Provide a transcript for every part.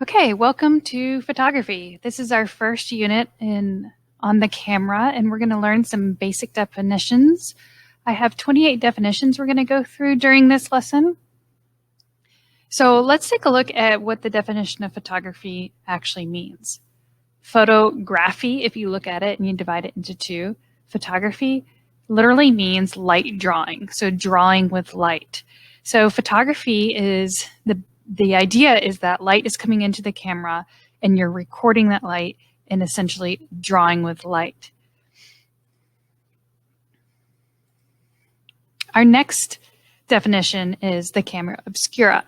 Okay, welcome to photography. This is our first unit on the camera, and we're going to learn some basic definitions. I have 28 definitions we're going to go through during this lesson. So let's take a look at what the definition of photography actually means. Photography, if you look at it and you divide it into two, photography literally means light drawing, so drawing with light. So photography is the idea is that light is coming into the camera and you're recording that light and essentially drawing with light. Our next definition is the camera obscura.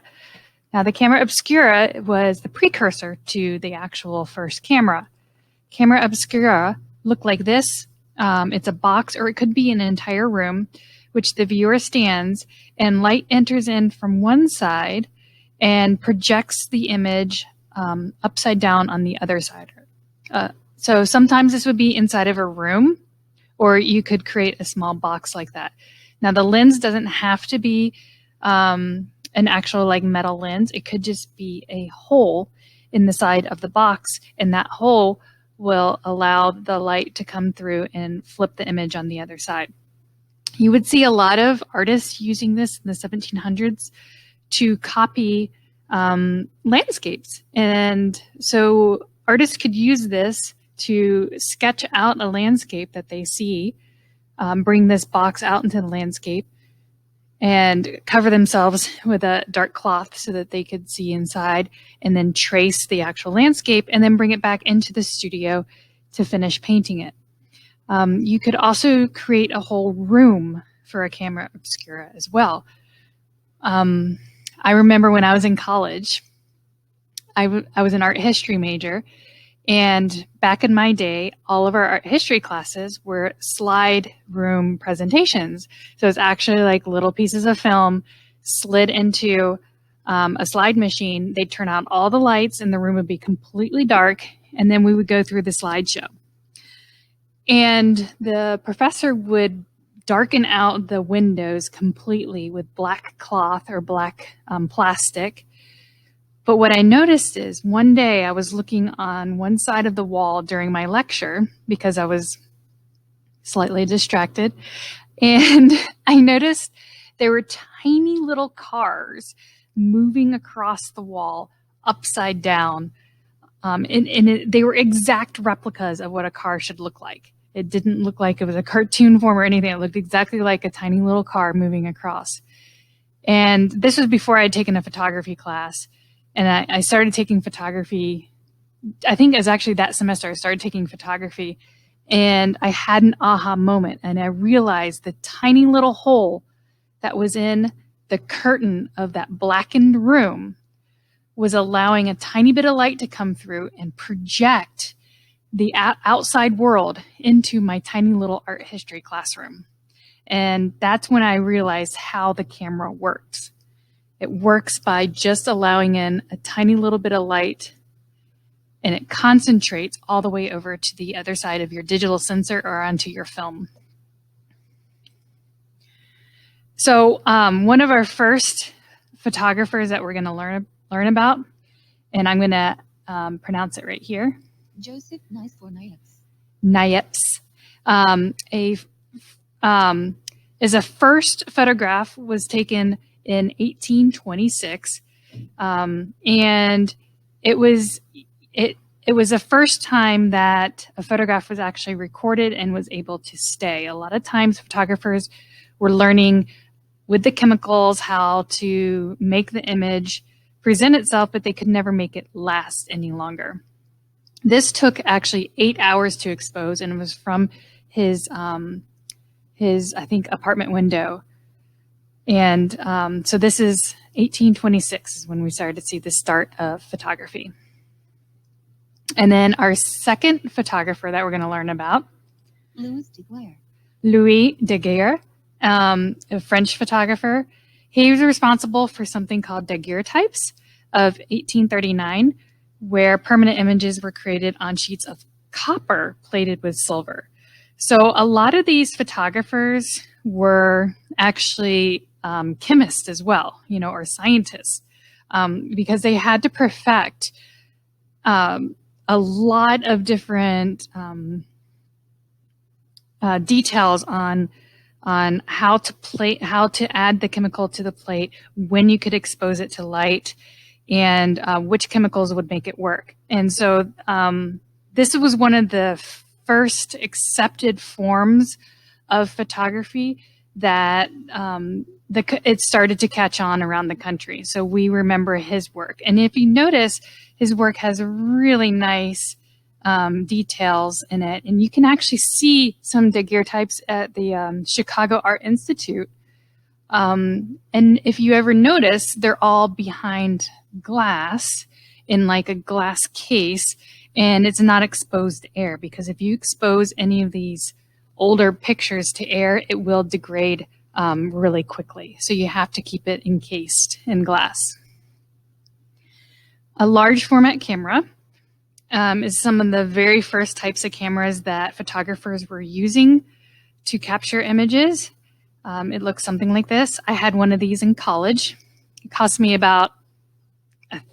Now, the camera obscura was the precursor to the actual first camera. Camera obscura looked like this. It's a box, or it could be an entire room, which the viewer stands and light enters in from one side and projects the image upside down on the other side. So sometimes this would be inside of a room, or you could create a small box like that. Now, the lens doesn't have to be an actual like metal lens. It could just be a hole in the side of the box, and that hole will allow the light to come through and flip the image on the other side. You would see a lot of artists using this in the 1700s to copy landscapes. And so artists could use this to sketch out a landscape that they see, bring this box out into the landscape, and cover themselves with a dark cloth so that they could see inside, and then trace the actual landscape and then bring it back into the studio to finish painting it. You could also create a whole room for a camera obscura as well. I remember when I was in college, I was an art history major, and back in my day, all of our art history classes were slide room presentations. So it's actually like little pieces of film slid into a slide machine. They'd turn out all the lights and the room would be completely dark, and then we would go through the slideshow. And the professor would darken out the windows completely with black cloth or black plastic. But what I noticed is one day I was looking on one side of the wall during my lecture because I was slightly distracted, and I noticed there were tiny little cars moving across the wall upside down, they were exact replicas of what a car should look like. It didn't look like it was a cartoon form or anything. It looked exactly like a tiny little car moving across. And this was before I had taken a photography class. And I started taking photography, I think it was actually that semester I started taking photography, and I had an aha moment, and I realized the tiny little hole that was in the curtain of that blackened room was allowing a tiny bit of light to come through and project the outside world into my tiny little art history classroom. And that's when I realized how the camera works. It works by just allowing in a tiny little bit of light, and it concentrates all the way over to the other side of your digital sensor or onto your film. So one of our first photographers that we're going to learn about, and I'm going to pronounce it right here. Joseph Nicephore Niepce. Is a first photograph was taken in 1826, and it was the first time that a photograph was actually recorded and was able to stay. A lot of times photographers were learning with the chemicals how to make the image present itself, but they could never make it last any longer. This took actually 8 hours to expose, and it was from his I think, apartment window. And so this is 1826 is when we started to see the start of photography. And then our second photographer that we're going to learn about, Louis Daguerre, a French photographer. He was responsible for something called daguerreotypes of 1839, where permanent images were created on sheets of copper plated with silver. So a lot of these photographers were actually chemists as well, or scientists, because they had to perfect a lot of different details on how to add the chemical to the plate, when you could expose it to light, and which chemicals would make it work. And so this was one of the first accepted forms of photography that it started to catch on around the country. So we remember his work. And if you notice, his work has really nice details in it. And you can actually see some daguerreotypes at the Chicago Art Institute. And if you ever notice, they're all behind glass in like a glass case, and it's not exposed to air, because if you expose any of these older pictures to air, it will degrade really quickly. So you have to keep it encased in glass. A large format camera is some of the very first types of cameras that photographers were using to capture images. It looks something like this. I had one of these in college. It cost me about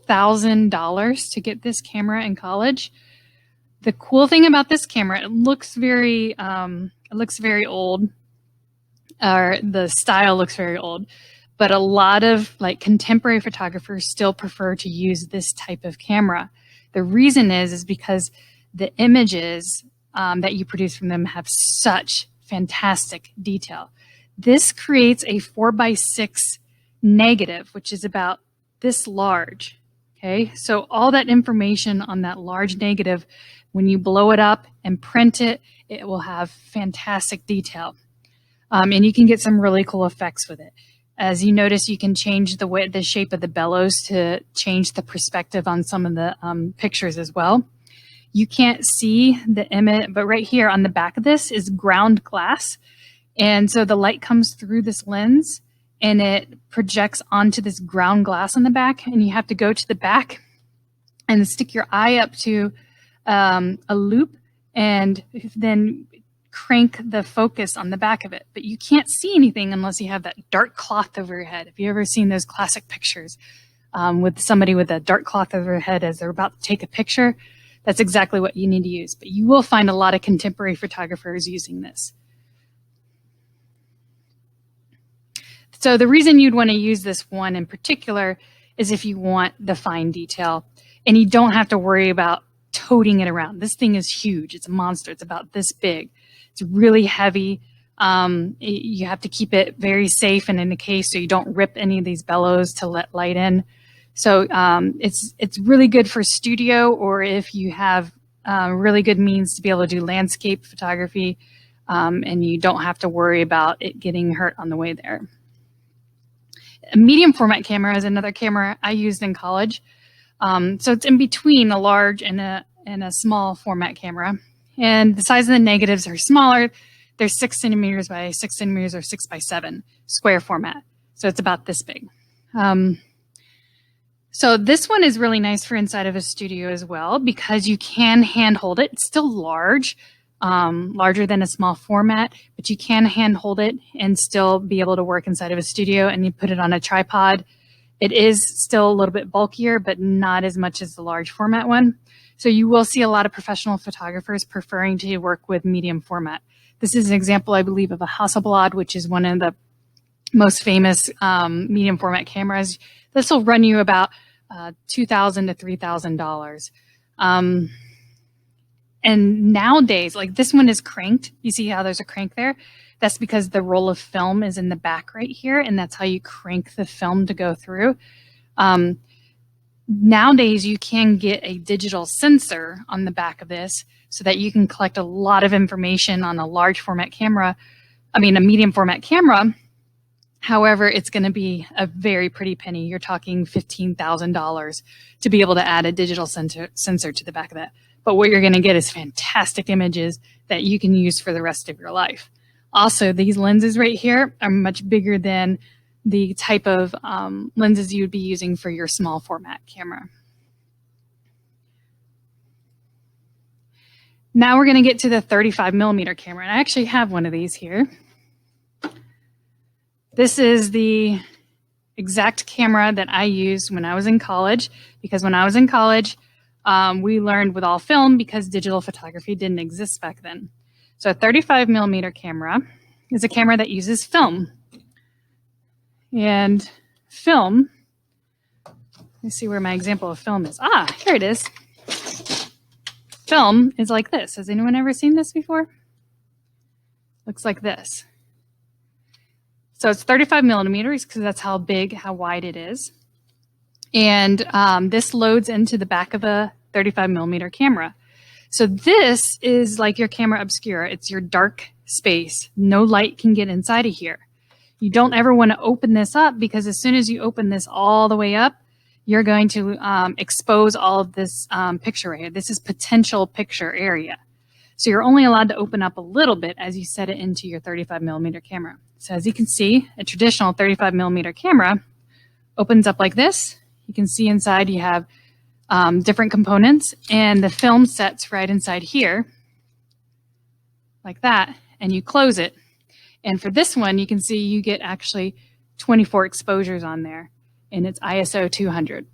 $1,000 to get this camera in college. The cool thing about this camera, it looks very old, or the style looks very old, but a lot of like contemporary photographers still prefer to use this type of camera. The reason is because the images that you produce from them have such fantastic detail. This creates a 4x6 negative, which is about this large. Okay, so all that information on that large negative, when you blow it up and print it, it will have fantastic detail. And you can get some really cool effects with it. As you notice, you can change the shape of the bellows to change the perspective on some of the pictures as well. You can't see the image, but right here on the back of this is ground glass. And so the light comes through this lens and it projects onto this ground glass on the back, and you have to go to the back and stick your eye up to a loop and then crank the focus on the back of it. But you can't see anything unless you have that dark cloth over your head. Have you ever seen those classic pictures with somebody with a dark cloth over their head as they're about to take a picture? That's exactly what you need to use. But you will find a lot of contemporary photographers using this. So the reason you'd want to use this one in particular is if you want the fine detail, and you don't have to worry about toting it around. This thing is huge. It's a monster. It's about this big. It's really heavy. You have to keep it very safe and in a case so you don't rip any of these bellows to let light in. So it's really good for studio, or if you have really good means to be able to do landscape photography, and you don't have to worry about it getting hurt on the way there. A medium format camera is another camera I used in college. So it's in between a large and a small format camera. And the size of the negatives are smaller. They're 6 centimeters by 6 centimeters, or 6x7 square format. So it's about this big. So this one is really nice for inside of a studio as well, because you can hand hold it. It's still large, larger than a small format, but you can hand hold it and still be able to work inside of a studio, and you put it on a tripod. It is still a little bit bulkier, but not as much as the large format one. So you will see a lot of professional photographers preferring to work with medium format. This is an example, I believe, of a Hasselblad, which is one of the most famous medium format cameras. This will run you about $2,000 to $3,000. And nowadays, like this one is cranked. You see how there's a crank there? That's because the roll of film is in the back right here, and that's how you crank the film to go through. Nowadays, you can get a digital sensor on the back of this so that you can collect a lot of information on a large format camera. I mean, a medium format camera. However, it's going to be a very pretty penny. You're talking $15,000 to be able to add a digital sensor to the back of that. But what you're going to get is fantastic images that you can use for the rest of your life. Also, these lenses right here are much bigger than the type of lenses you would be using for your small format camera. Now we're going to get to the 35 millimeter camera. And I actually have one of these here. This is the exact camera that I used when I was in college, because when I was in college, we learned with all film because digital photography didn't exist back then. So a 35 millimeter camera is a camera that uses film. And film, let me see where my example of film is. Ah, here it is. Film is like this. Has anyone ever seen this before? Looks like this. So it's 35 millimeters because that's how big, how wide it is. And this loads into the back of a 35 millimeter camera. So this is like your camera obscura. It's your dark space. No light can get inside of here. You don't ever want to open this up because as soon as you open this all the way up, you're going to expose all of this picture area. This is potential picture area. So you're only allowed to open up a little bit as you set it into your 35 millimeter camera. So as you can see, a traditional 35 millimeter camera opens up like this. You can see inside you have different components, and the film sets right inside here like that, and you close it. And for this one, you can see you get actually 24 exposures on there, and it's ISO 200.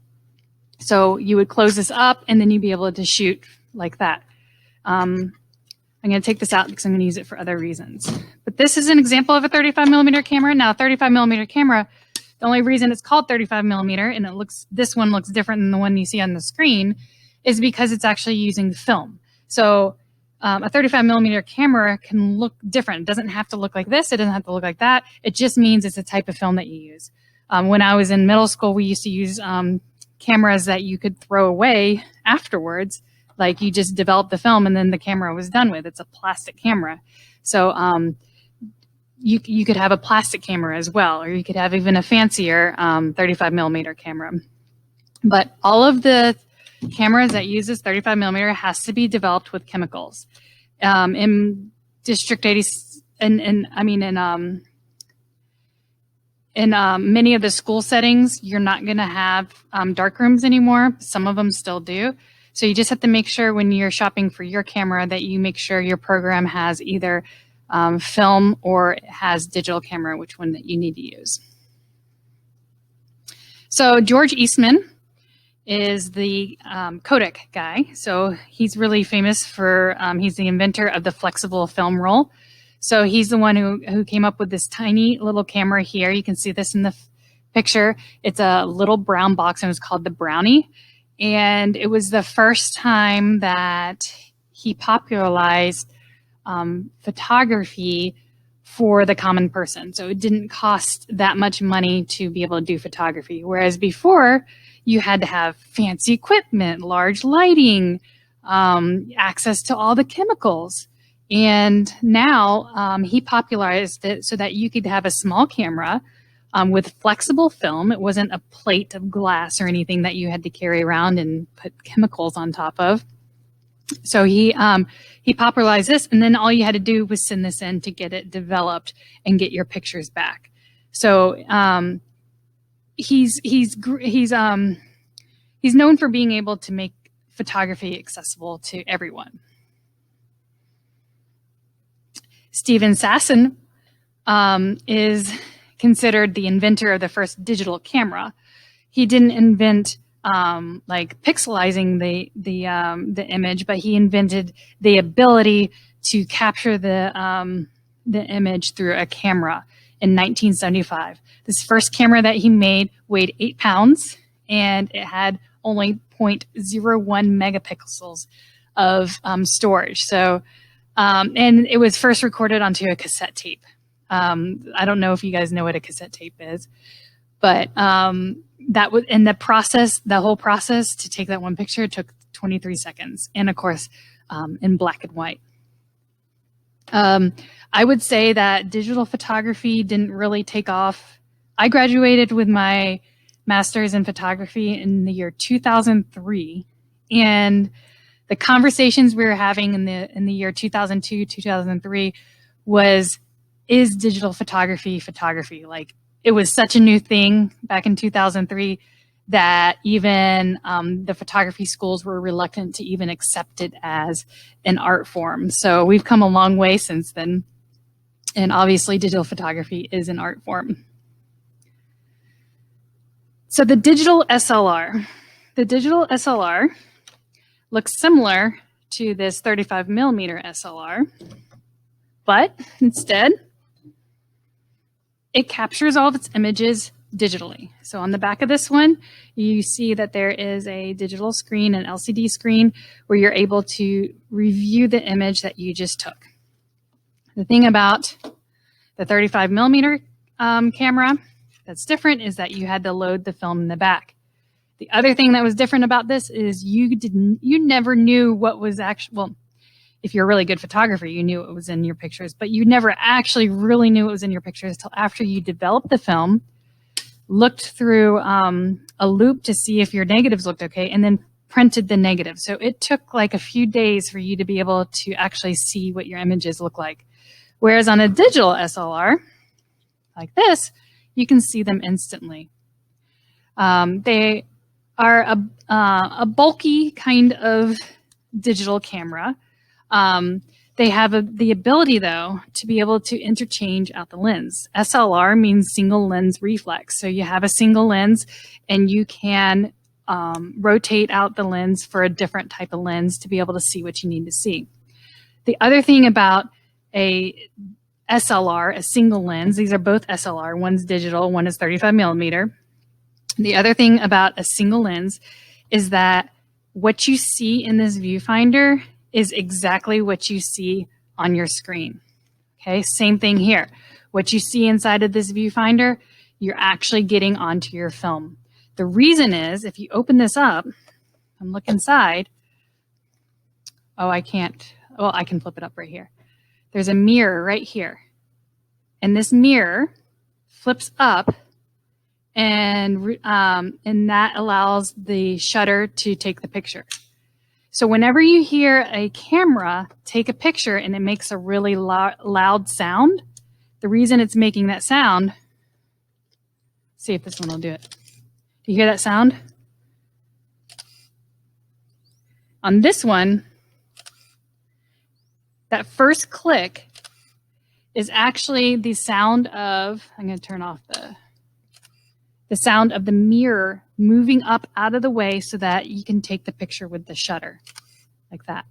So you would close this up, and then you'd be able to shoot like that. I'm going to take this out because I'm going to use it for other reasons. But this is an example of a 35 millimeter camera. Now, a 35 millimeter camera, the only reason it's called 35 millimeter, and this one looks different than the one you see on the screen, is because it's actually using film. So a 35 millimeter camera can look different. It doesn't have to look like this. It doesn't have to look like that. It just means it's a type of film that you use. When I was in middle school, we used to use cameras that you could throw away afterwards. Like you just developed the film and then the camera was done with. It's a plastic camera. So you could have a plastic camera as well, or you could have even a fancier 35 millimeter camera. But all of the cameras that use this 35 millimeter has to be developed with chemicals. In District 80, in many of the school settings, you're not going to have dark rooms anymore. Some of them still do. So you just have to make sure when you're shopping for your camera that you make sure your program has either film or it has digital camera, which one that you need to use. So George Eastman is the codec guy. So he's really famous for, he's the inventor of the flexible film roll. So he's the one who came up with this tiny little camera here. You can see this in the picture. It's a little brown box and it's called the Brownie. And it was the first time that he popularized photography for the common person. So it didn't cost that much money to be able to do photography. Whereas before, you had to have fancy equipment, large lighting, access to all the chemicals. And now he popularized it so that you could have a small camera with flexible film. It wasn't a plate of glass or anything that you had to carry around and put chemicals on top of. So he popularized this, and then all you had to do was send this in to get it developed and get your pictures back. So he's known for being able to make photography accessible to everyone. Stephen Sasson is considered the inventor of the first digital camera. He didn't invent like pixelizing the image, but he invented the ability to capture the image through a camera in 1975. This first camera that he made weighed 8 pounds, and it had only 0.01 megapixels of storage. So, and it was first recorded onto a cassette tape. I don't know if you guys know what a cassette tape is, but that was in the whole process to take that one picture took 23 seconds. And of course, in black and white. I would say that digital photography didn't really take off. I graduated with my master's in photography in the year 2003. And the conversations we were having in the year 2002, 2003 was, is digital photography photography? Like, it was such a new thing back in 2003 that even the photography schools were reluctant to even accept it as an art form. So we've come a long way since then. And obviously digital photography is an art form. So the digital SLR. The digital SLR looks similar to this 35 millimeter SLR, but instead it captures all of its images digitally. So on the back of this one, you see that there is a digital screen, an LCD screen, where you're able to review the image that you just took. The thing about the 35 millimeter camera that's different is that you had to load the film in the back. The other thing that was different about this is you never knew what was actually, well, if you're a really good photographer, you knew what was in your pictures, but you never actually really knew what was in your pictures until after you developed the film, looked through a loop to see if your negatives looked okay, and then printed the negative. So it took like a few days for you to be able to actually see what your images look like. Whereas on a digital SLR, like this, you can see them instantly. They are a bulky kind of digital camera. They have the ability, though, to be able to interchange out the lens. SLR means single lens reflex. So you have a single lens and you can rotate out the lens for a different type of lens to be able to see what you need to see. The other thing about a SLR, a single lens, these are both SLR, one's digital, one is 35 millimeter. The other thing about a single lens is that what you see in this viewfinder is exactly what you see on your screen. Okay, same thing here. What you see inside of this viewfinder, you're actually getting onto your film. The reason is, if you open this up and look inside, oh, I can't, well, I can flip it up right here. There's a mirror right here. And this mirror flips up, and that allows the shutter to take the picture. So whenever you hear a camera take a picture and it makes a really loud sound, the reason it's making that sound, see if this one will do it. Do you hear that sound? On this one, that first click is actually the sound of, I'm going to turn off the sound of the mirror moving up out of the way so that you can take the picture with the shutter, like that.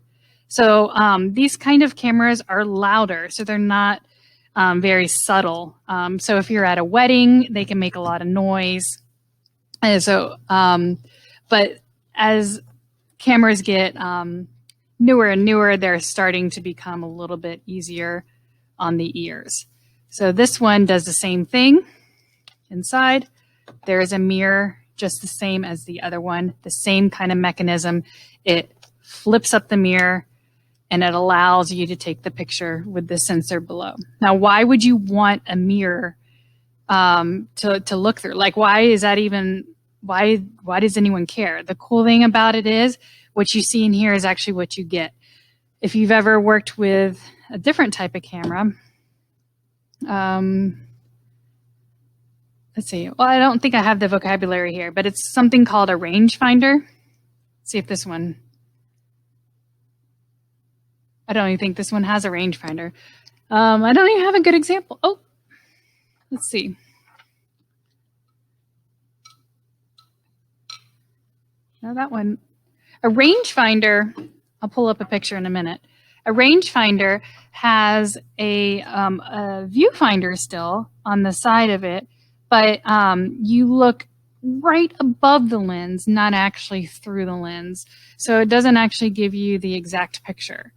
So these kind of cameras are louder, so they're not very subtle. So if you're at a wedding, they can make a lot of noise. And so, but as cameras get newer and newer, they're starting to become a little bit easier on the ears. So this one does the same thing. Inside, there is a mirror just the same as the other one, the same kind of mechanism. It flips up the mirror and it allows you to take the picture with the sensor below. Now, why would you want a mirror to look through? Like, why is that even, why does anyone care? The cool thing about it is what you see in here is actually what you get. If you've ever worked with a different type of camera, let's see. Well, I don't think I have the vocabulary here, but it's something called a rangefinder. Let's see if this one, I don't even think this one has a rangefinder. I don't even have a good example. Oh, let's see. Now that one, a rangefinder, I'll pull up a picture in a minute. A rangefinder has a viewfinder still on the side of it, but you look right above the lens, not actually through the lens. So it doesn't actually give you the exact picture.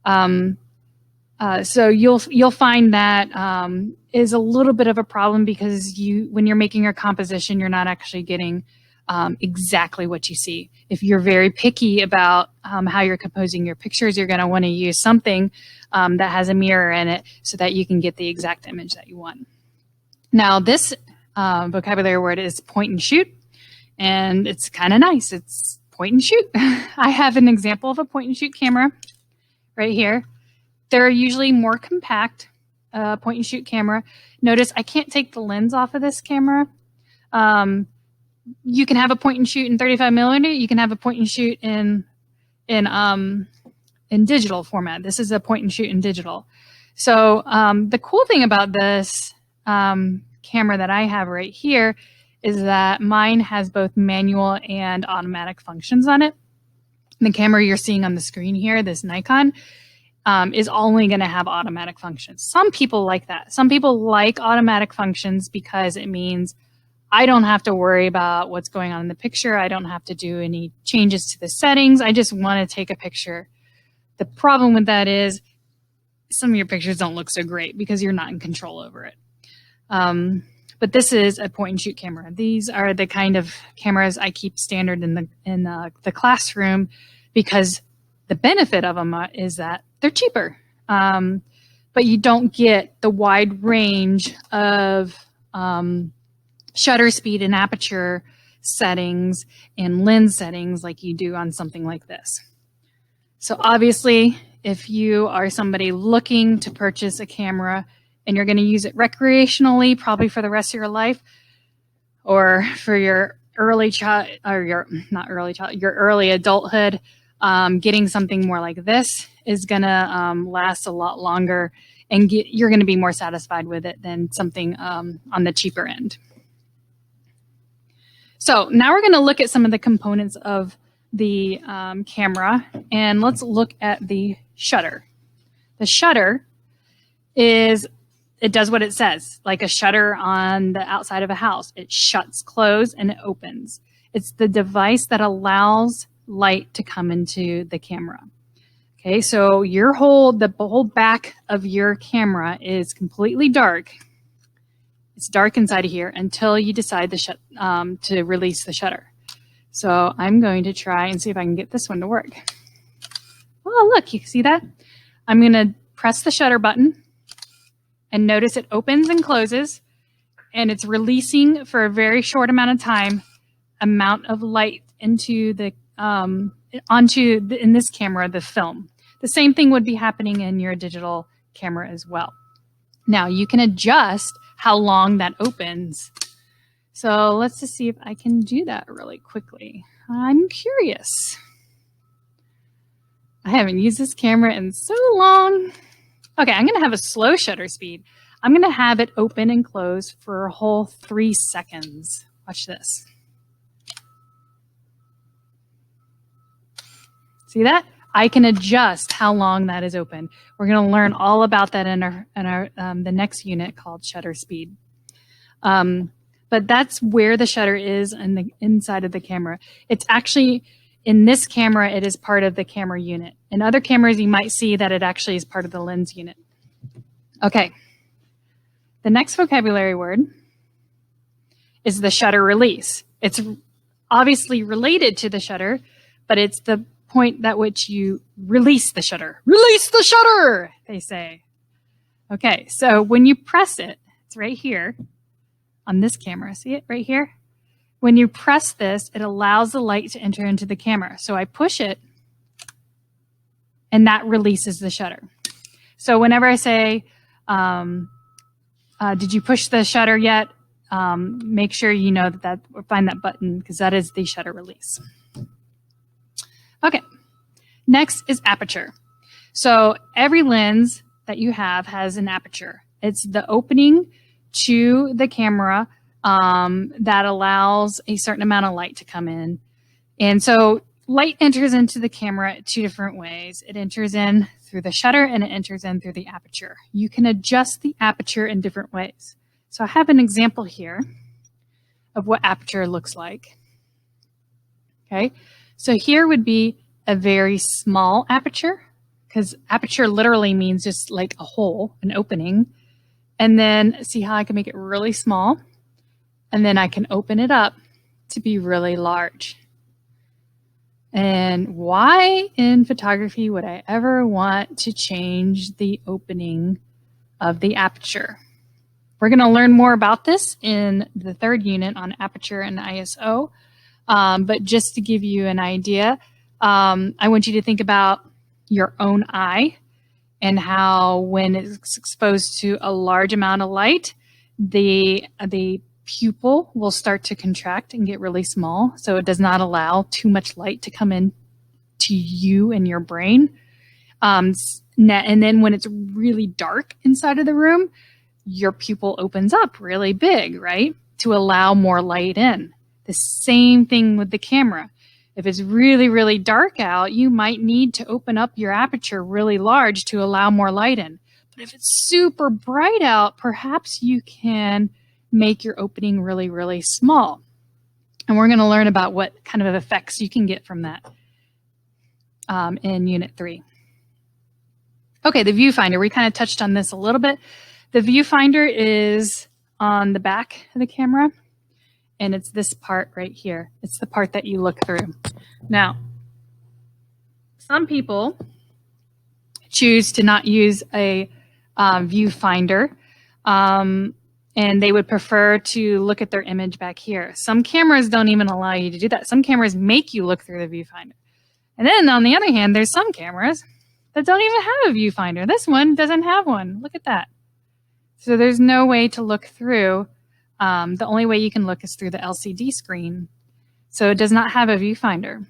So you'll find that is a little bit of a problem because when you're making your composition, you're not actually getting exactly what you see. If you're very picky about how you're composing your pictures, you're going to want to use something that has a mirror in it so that you can get the exact image that you want. Now, this vocabulary word is point and shoot, and it's kind of nice. It's point and shoot. I have an example of a point and shoot camera right here. They're usually more compact point and shoot camera. Notice I can't take the lens off of this camera. you can have a point and shoot in 35 millimeter. You can have a point and shoot in digital format. This is a point and shoot in digital. So the cool thing about this camera that I have right here is that mine has both manual and automatic functions on it. The camera you're seeing on the screen here, this Nikon, is only going to have automatic functions. Some people like that. Some people like automatic functions because it means I don't have to worry about what's going on in the picture. I don't have to do any changes to the settings. I just want to take a picture. The problem with that is some of your pictures don't look so great because you're not in control over it. But this is a point and shoot camera. These are the kind of cameras I keep standard in the classroom because the benefit of them is that they're cheaper. But you don't get the wide range of shutter speed and aperture settings and lens settings like you do on something like this. So obviously, if you are somebody looking to purchase a camera and you're going to use it recreationally, probably for the rest of your life, or for your early child, or your early adulthood, getting something more like this is going to last a lot longer, and you're going to be more satisfied with it than something on the cheaper end. So now we're going to look at some of the components of the camera, and let's look at the shutter. The shutter it does what it says, like a shutter on the outside of a house. It shuts, closes, and it opens. It's the device that allows light to come into the camera. Okay, so the whole back of your camera is completely dark. It's dark inside of here until you decide to release the shutter. So I'm going to try and see if I can get this one to work. Oh, look, you see that? I'm going to press the shutter button and notice it opens and closes, and it's releasing for a very short amount of time of light into in this camera, the film. The same thing would be happening in your digital camera as well. Now you can adjust how long that opens. So let's just see if I can do that really quickly. I'm curious. I haven't used this camera in so long. Okay, I'm going to have a slow shutter speed. I'm going to have it open and close for a whole 3 seconds. Watch this. See that? I can adjust how long that is open. We're going to learn all about that in the next unit called shutter speed. But that's where the shutter is in the inside of the camera. It's actually, in this camera, it is part of the camera unit. In other cameras, you might see that it actually is part of the lens unit. Okay. The next vocabulary word is the shutter release. It's obviously related to the shutter, but it's the point at which you release the shutter. Release the shutter, they say. Okay, so when you press it, it's right here on this camera. See it right here? When you press this, it allows the light to enter into the camera. So I push it, and that releases the shutter. So whenever I say, did you push the shutter yet? Make sure you know find that button, because that is the shutter release. Okay, next is aperture. So every lens that you have has an aperture. It's the opening to the camera that allows a certain amount of light to come in. And so light enters into the camera 2 different ways. It enters in through the shutter and it enters in through the aperture. You can adjust the aperture in different ways. So I have an example here of what aperture looks like. Okay, so here would be a very small aperture, because aperture literally means just like a hole, an opening. And then see how I can make it really small, and then I can open it up to be really large. And why in photography would I ever want to change the opening of the aperture? We're going to learn more about this in the 3rd unit on aperture and ISO. But just to give you an idea, I want you to think about your own eye and how when it's exposed to a large amount of light, the pupil will start to contract and get really small, so it does not allow too much light to come in to you and your brain. And then when it's really dark inside of the room, your pupil opens up really big, right? To allow more light in. The same thing with the camera. If it's really, really dark out, you might need to open up your aperture really large to allow more light in. But if it's super bright out, perhaps you can make your opening really, really small. And we're going to learn about what kind of effects you can get from that in Unit 3. Okay, the viewfinder. We kind of touched on this a little bit. The viewfinder is on the back of the camera, and it's this part right here. It's the part that you look through. Now, some people choose to not use a viewfinder, and they would prefer to look at their image back here. Some cameras don't even allow you to do that. Some cameras make you look through the viewfinder. And then on the other hand, there's some cameras that don't even have a viewfinder. This one doesn't have one. Look at that. So there's no way to look through. The only way you can look is through the LCD screen. So it does not have a viewfinder.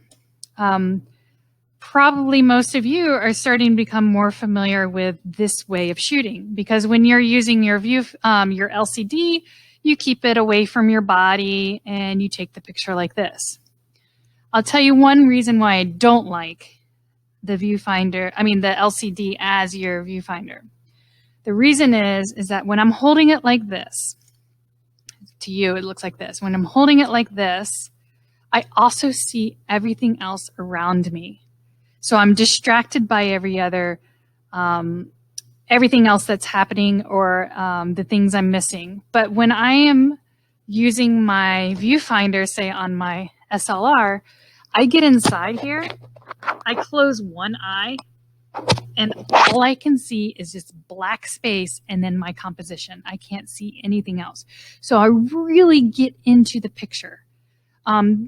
Probably most of you are starting to become more familiar with this way of shooting, because when you're using your your LCD, you keep it away from your body and you take the picture like this. I'll tell you one reason why I don't like the viewfinder, the LCD as your viewfinder. The reason is that when I'm holding it like this, to you it looks like this. When I'm holding it like this, I also see everything else around me. So I'm distracted by everything else that's happening, or the things I'm missing. But when I am using my viewfinder, say on my SLR, I get inside here, I close one eye, and all I can see is just black space and then my composition. I can't see anything else. So I really get into the picture.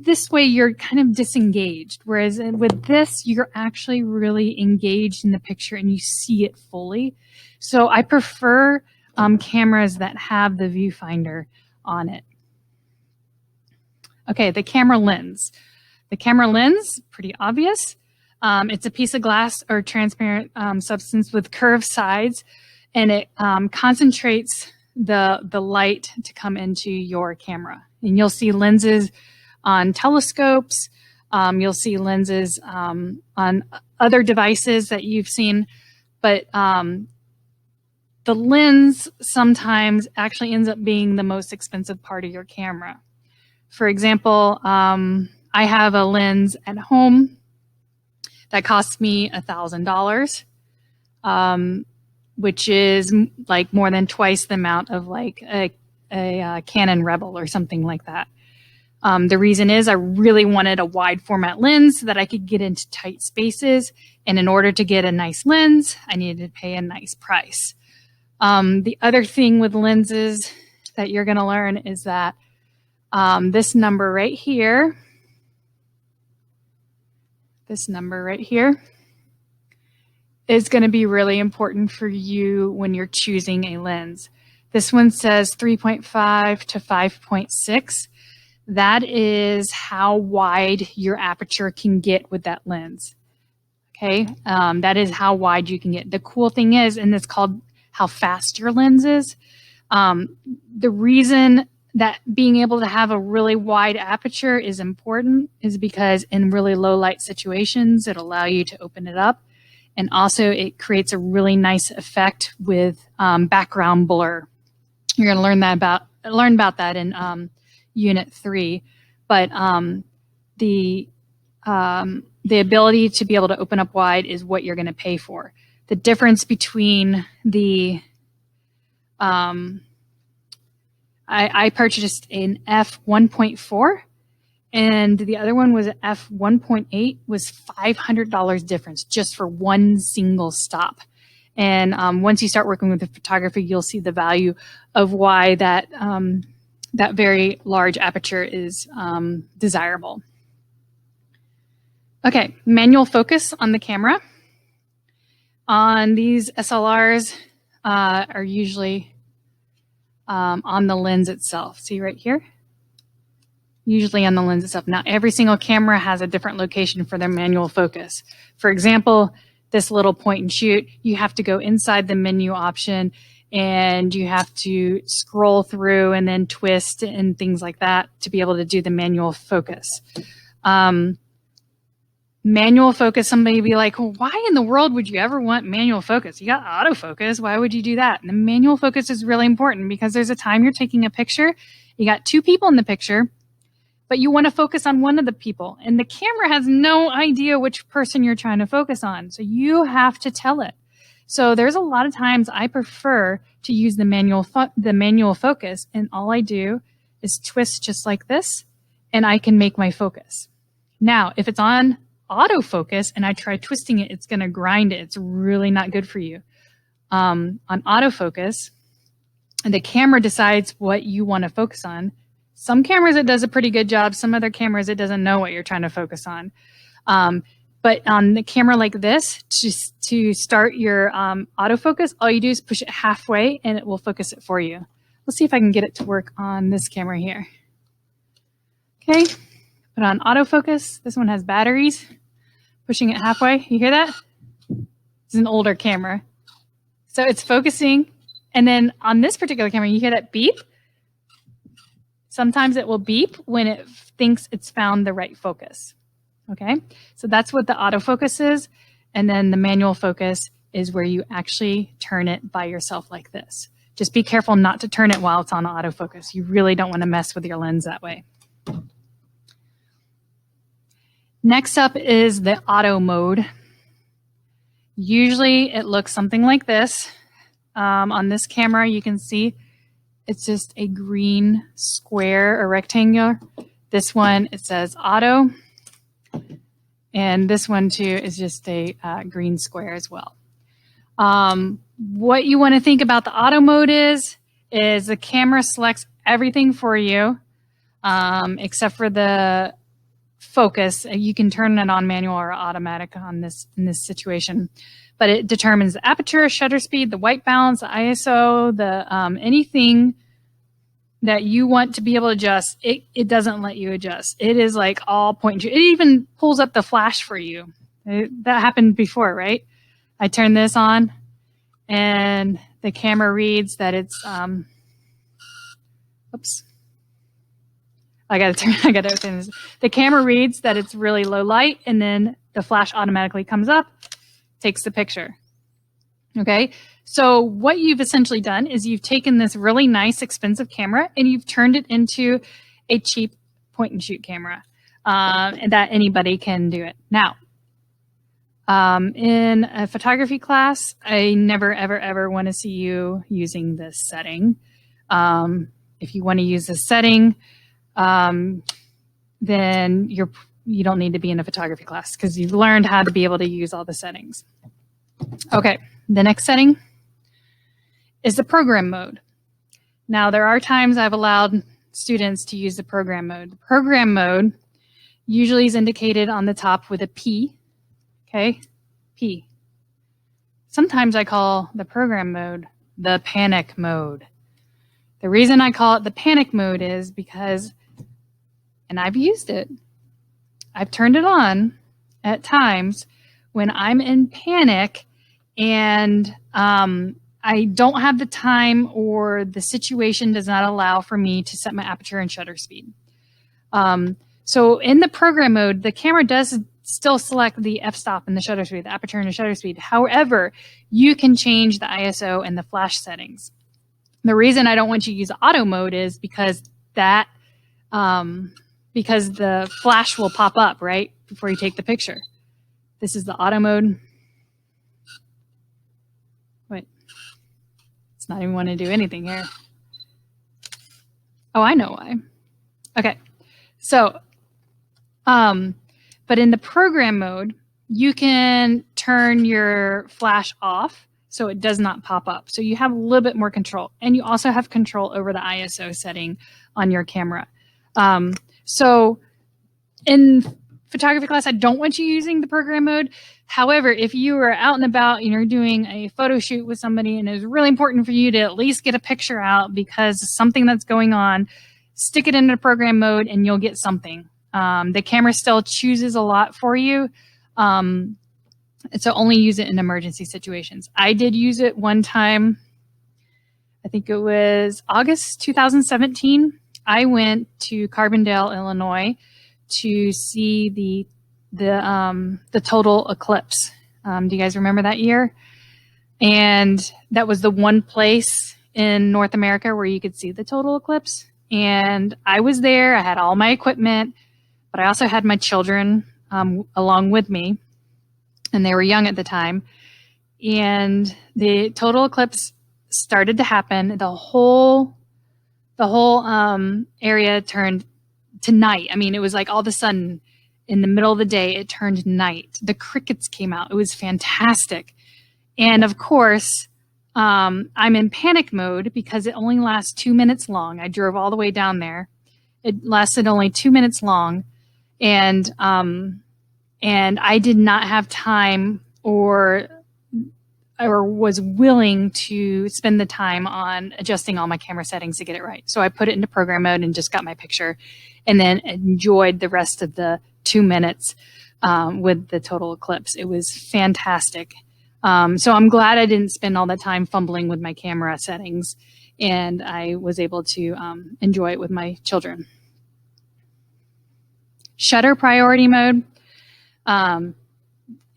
This way you're kind of disengaged, whereas with this, you're actually really engaged in the picture and you see it fully. So I prefer cameras that have the viewfinder on it. Okay, the camera lens. The camera lens, pretty obvious. It's a piece of glass or transparent substance with curved sides, and it concentrates the light to come into your camera. And you'll see lenses on telescopes. You'll see lenses on other devices that you've seen, but the lens sometimes actually ends up being the most expensive part of your camera. For example, I have a lens at home that costs me $1,000, which is like more than twice the amount of like a Canon Rebel or something like that. The reason is I really wanted a wide format lens so that I could get into tight spaces. And in order to get a nice lens, I needed to pay a nice price. The other thing with lenses that you're going to learn is that this number right here is going to be really important for you when you're choosing a lens. This one says 3.5 to 5.6. That is how wide your aperture can get with that lens. Okay, that is how wide you can get. The cool thing is, and it's called how fast your lens is. The reason that being able to have a really wide aperture is important is because in really low light situations, it'll allow you to open it up. And also it creates a really nice effect with background blur. You're going to learn about that in Unit 3. But the ability to be able to open up wide is what you're going to pay for. The difference between the I purchased an f1.4 and the other one was an f1.8, was $500 difference just for one single stop. And once you start working with the photography, you'll see the value of why that that very large aperture is desirable. Okay, manual focus on the camera. On these SLRs are usually on the lens itself. See right here? Usually on the lens itself. Now, every single camera has a different location for their manual focus. For example, this little point and shoot, you have to go inside the menu option and you have to scroll through and then twist and things like that to be able to do the manual focus. Manual focus, somebody be like, well, why in the world would you ever want manual focus? You got autofocus. Why would you do that? And the manual focus is really important because there's a time you're taking a picture. You got two people in the picture, but you want to focus on one of the people. And the camera has no idea which person you're trying to focus on. So you have to tell it. So there's a lot of times I prefer to use the manual focus, and all I do is twist just like this, and I can make my focus. Now, if it's on autofocus and I try twisting it, it's going to grind it. It's really not good for you. On autofocus, the camera decides what you want to focus on. Some cameras, it does a pretty good job. Some other cameras, it doesn't know what you're trying to focus on. But on the camera like this, to start your autofocus, all you do is push it halfway and it will focus it for you. Let's see if I can get it to work on this camera here. Okay, put on autofocus. This one has batteries. Pushing it halfway, you hear that? It's an older camera. So it's focusing, and then on this particular camera, you hear that beep? Sometimes it will beep when it thinks it's found the right focus. Okay, so that's what the autofocus is, and then the manual focus is where you actually turn it by yourself like this. Just be careful not to turn it while it's on autofocus. You really don't want to mess with your lens that way. Next up is the auto mode. Usually it looks something like this. On this camera, you can see it's just a green square or rectangular. This one, it says auto. And this one too is just a green square as well. What you want to think about the auto mode is the camera selects everything for you except for the focus. You can turn it on manual or automatic on this in this situation, but it determines the aperture, shutter speed, the white balance, the ISO, the anything that you want to be able to adjust. It doesn't let you adjust. It is like all point and shoot. It even pulls up the flash for you. That happened before, right? I turn this on, and the camera reads that it's oops. I gotta turn this. The camera reads that it's really low light, and then the flash automatically comes up, takes the picture. Okay, so what you've essentially done is you've taken this really nice, expensive camera and you've turned it into a cheap point and shoot camera, and that anybody can do it. Now, in a photography class, I never, ever, ever want to see you using this setting. If you want to use this setting, then you don't need to be in a photography class because you've learned how to be able to use all the settings. Okay, the next setting is the program mode. Now, there are times I've allowed students to use the program mode. The program mode usually is indicated on the top with a P, okay, P. Sometimes I call the program mode the panic mode. The reason I call it the panic mode is because, and I've used it, I've turned it on at times when I'm in panic and I don't have the time or the situation does not allow for me to set my aperture and shutter speed. So in the program mode, the camera does still select the f-stop and the shutter speed, the aperture and the shutter speed. However, you can change the ISO and the flash settings. The reason I don't want you to use auto mode is because that because the flash will pop up right before you take the picture. This is the auto mode. Wait, it's not even want to do anything here. Oh, I know why. Okay, so but in the program mode, you can turn your flash off so it does not pop up. So you have a little bit more control. And you also have control over the ISO setting on your camera. So in photography class, I don't want you using the program mode. However, if you are out and about and you're doing a photo shoot with somebody and it's really important for you to at least get a picture out because of something that's going on, stick it into program mode and you'll get something. The camera still chooses a lot for you. So only use it in emergency situations. I did use it one time. I think it was August 2017. I went to Carbondale, Illinois, to see the total eclipse. Do you guys remember that year? And that was the one place in North America where you could see the total eclipse. And I was there. I had all my equipment, but I also had my children along with me, and they were young at the time. And the total eclipse started to happen. The whole area turned to night. I mean, it was like all of a sudden in the middle of the day, it turned night. The crickets came out. It was fantastic. And of course, I'm in panic mode because it only lasts 2 minutes long. I drove all the way down there. It lasted only 2 minutes long. And I did not have time or was willing to spend the time on adjusting all my camera settings to get it right. So I put it into program mode and just got my picture and then enjoyed the rest of the 2 minutes with the total eclipse. It was fantastic. So I'm glad I didn't spend all that time fumbling with my camera settings, and I was able to enjoy it with my children. Shutter priority mode.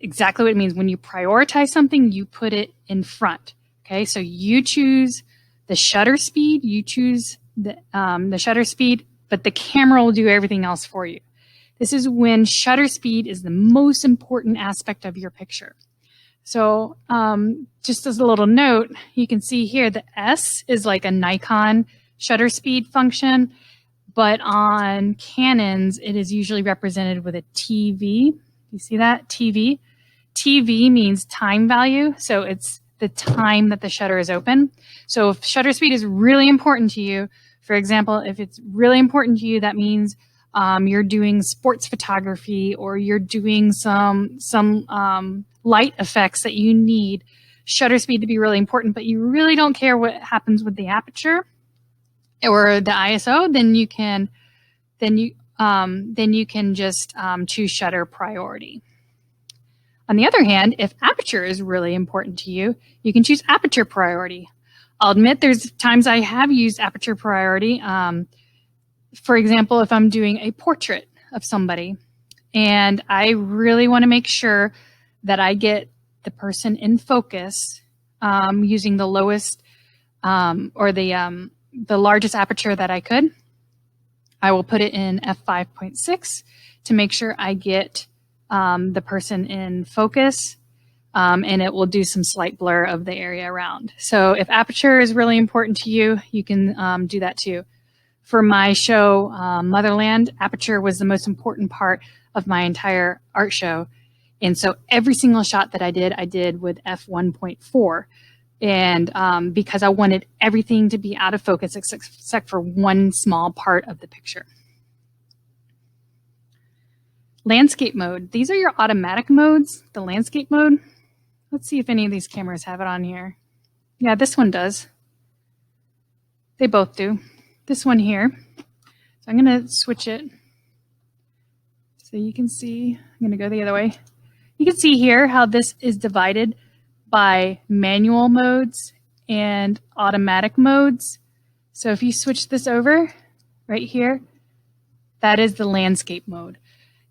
Exactly what it means. When you prioritize something, you put it in front. Okay, so you choose the shutter speed, you choose the shutter speed, but the camera will do everything else for you. This is when shutter speed is the most important aspect of your picture. So just as a little note, you can see here the S is like a Nikon shutter speed function, but on Canons, it is usually represented with a TV. You see that? TV. TV means time value, so it's the time that the shutter is open. So if shutter speed is really important to you, for example, if it's really important to you, that means you're doing sports photography or you're doing some light effects that you need shutter speed to be really important, but you really don't care what happens with the aperture or the ISO, then you can just choose shutter priority. On the other hand, if aperture is really important to you, you can choose aperture priority. I'll admit there's times I have used aperture priority. For example, if I'm doing a portrait of somebody and I really want to make sure that I get the person in focus using the lowest or the largest aperture that I could, I will put it in f5.6 to make sure I get the person in focus, and it will do some slight blur of the area around. So if aperture is really important to you, you can do that too. For my show, Motherland, aperture was the most important part of my entire art show. And so every single shot that I did with f1.4. And because I wanted everything to be out of focus except for one small part of the picture. Landscape mode. These are your automatic modes, the landscape mode. Let's see if any of these cameras have it on here. Yeah, this one does. They both do. This one here. So I'm going to switch it so you can see. I'm going to go the other way. You can see here how this is divided by manual modes and automatic modes. So if you switch this over right here, that is the landscape mode.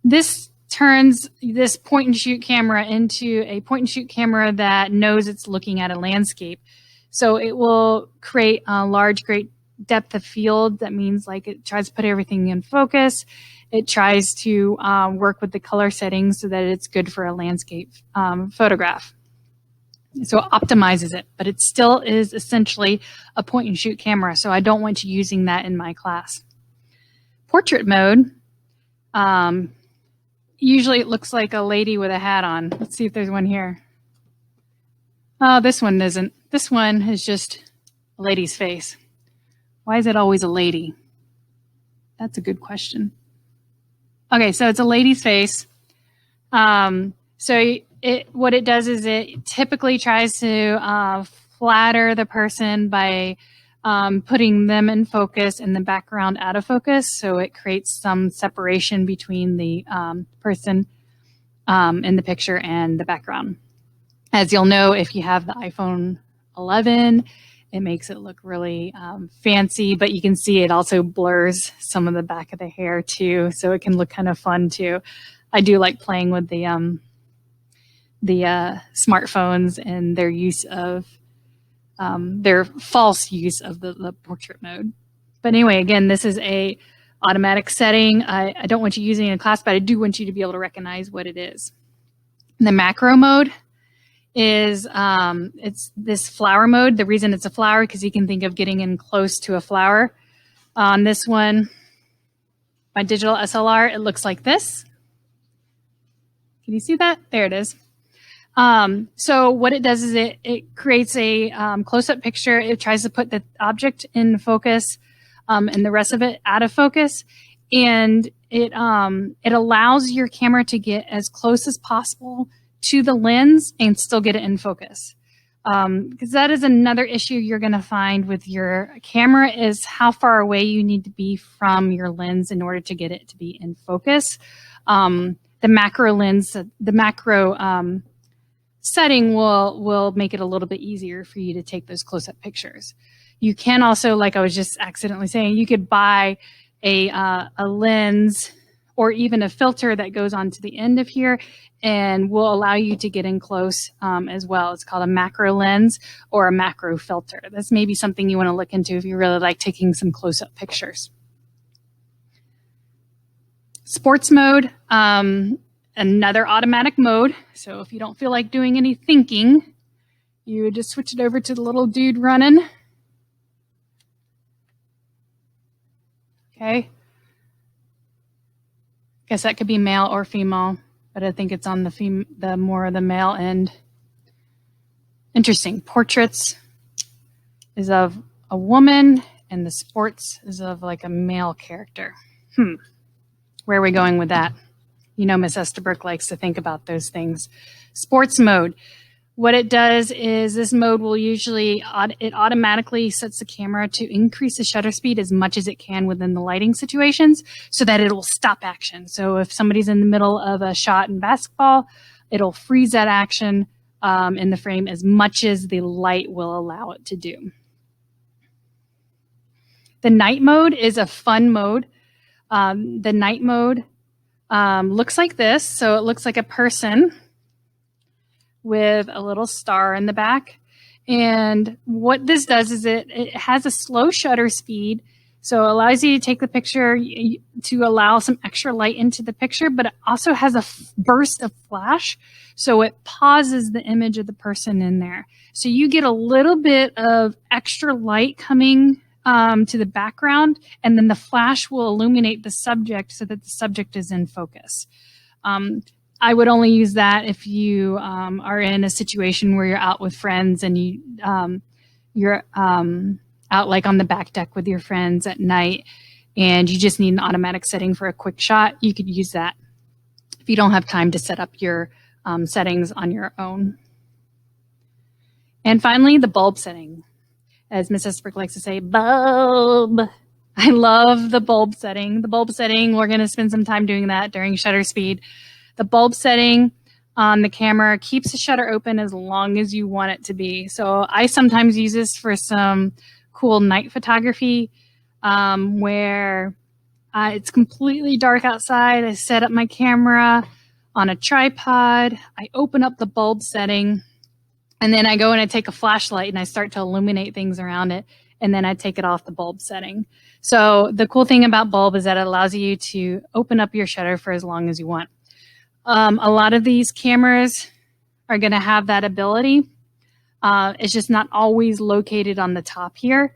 This turns this point and shoot camera into a point and shoot camera that knows it's looking at a landscape. So it will create a large, great depth of field. That means like it tries to put everything in focus. It tries to work with the color settings so that it's good for a landscape photograph. So it optimizes it, but it still is essentially a point and shoot camera. So I don't want you using that in my class. Portrait mode. Usually it looks like a lady with a hat on. Let's see if there's one here. Oh, this one isn't. This one is just a lady's face. Why is it always a lady? That's a good question. Okay, so it's a lady's face. So what it does is it typically tries to flatter the person by putting them in focus and the background out of focus. So it creates some separation between the person in the picture and the background. As you'll know, if you have the iPhone 11, it makes it look really fancy, but you can see it also blurs some of the back of the hair too, so it can look kind of fun too. I do like playing with the smartphones and their use of their false use of the portrait mode. But anyway, again, this is a automatic setting. I don't want you using it in class, but I do want you to be able to recognize what it is. The macro mode is it's this flower mode. The reason it's a flower because you can think of getting in close to a flower. On this one, my digital SLR, it looks like this. Can you see that? There it is. So what it does is it creates a close-up picture. It tries to put the object in focus and the rest of it out of focus. And it allows your camera to get as close as possible to the lens and still get it in focus. Because that is another issue you're going to find with your camera is how far away you need to be from your lens in order to get it to be in focus. The macro lens, the macro setting will make it a little bit easier for you to take those close-up pictures. You can also, like I was just accidentally saying, you could buy a lens or even a filter that goes onto the end of here and will allow you to get in close as well. It's called a macro lens or a macro filter. That's maybe something you want to look into if you really like taking some close-up pictures. Sports mode, another automatic mode. So if you don't feel like doing any thinking, you would just switch it over to the little dude running. Okay. Guess that could be male or female, but I think it's on the more of the male end. Interesting. Portraits is of a woman, and the sports is of like a male character. Where are we going with that? You know, Miss Estabrook likes to think about those things. Sports mode. What it does is this mode will usually, it automatically sets the camera to increase the shutter speed as much as it can within the lighting situations so that it will stop action. So if somebody's in the middle of a shot in basketball, it'll freeze that action in the frame as much as the light will allow it to do. The night mode is a fun mode. The night mode looks like this. So it looks like a person with a little star in the back. And what this does is it has a slow shutter speed. So it allows you to take the picture to allow some extra light into the picture, but it also has a burst of flash. So it pauses the image of the person in there. So you get a little bit of extra light coming to the background, and then the flash will illuminate the subject so that the subject is in focus. I would only use that if you are in a situation where you're out with friends and you're out like on the back deck with your friends at night and you just need an automatic setting for a quick shot. You could use that if you don't have time to set up your settings on your own. And finally, the bulb setting. As Miss Estabrook likes to say, bulb. I love the bulb setting. The bulb setting, we're going to spend some time doing that during shutter speed. The bulb setting on the camera keeps the shutter open as long as you want it to be. So I sometimes use this for some cool night photography where it's completely dark outside. I set up my camera on a tripod. I open up the bulb setting, and then I go and I take a flashlight and I start to illuminate things around it, and then I take it off the bulb setting. So the cool thing about bulb is that it allows you to open up your shutter for as long as you want. A lot of these cameras are going to have that ability. It's just not always located on the top here.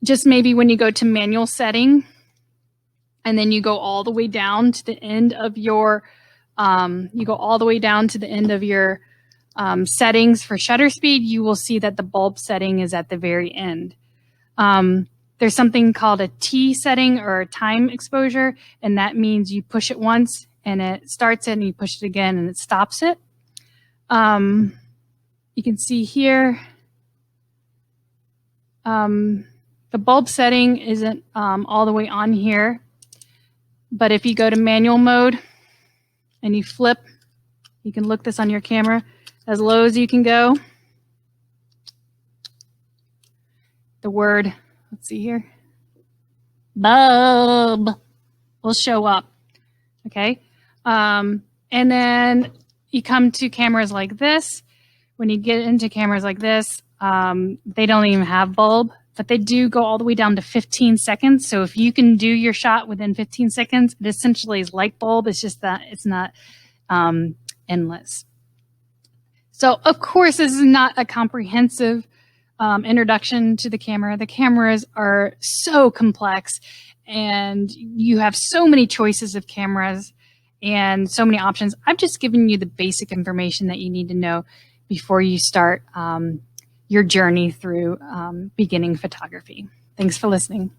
Just maybe when you go to manual setting and then you go all the way down to the end of your settings for shutter speed, you will see that the bulb setting is at the very end. There's something called a T setting or a time exposure, and that means you push it once and it starts it, and you push it again and it stops it. You can see here, the bulb setting isn't all the way on here, but if you go to manual mode and you flip, you can look this on your camera, as low as you can go. The word, let's see here, bulb will show up, okay? And then you come to cameras like this. When you get into cameras like this, they don't even have bulb, but they do go all the way down to 15 seconds. So if you can do your shot within 15 seconds, it essentially is like bulb. It's just that it's not endless. So of course, this is not a comprehensive introduction to the camera. The cameras are so complex, and you have so many choices of cameras and so many options. I've just given you the basic information that you need to know before you start your journey through beginning photography. Thanks for listening.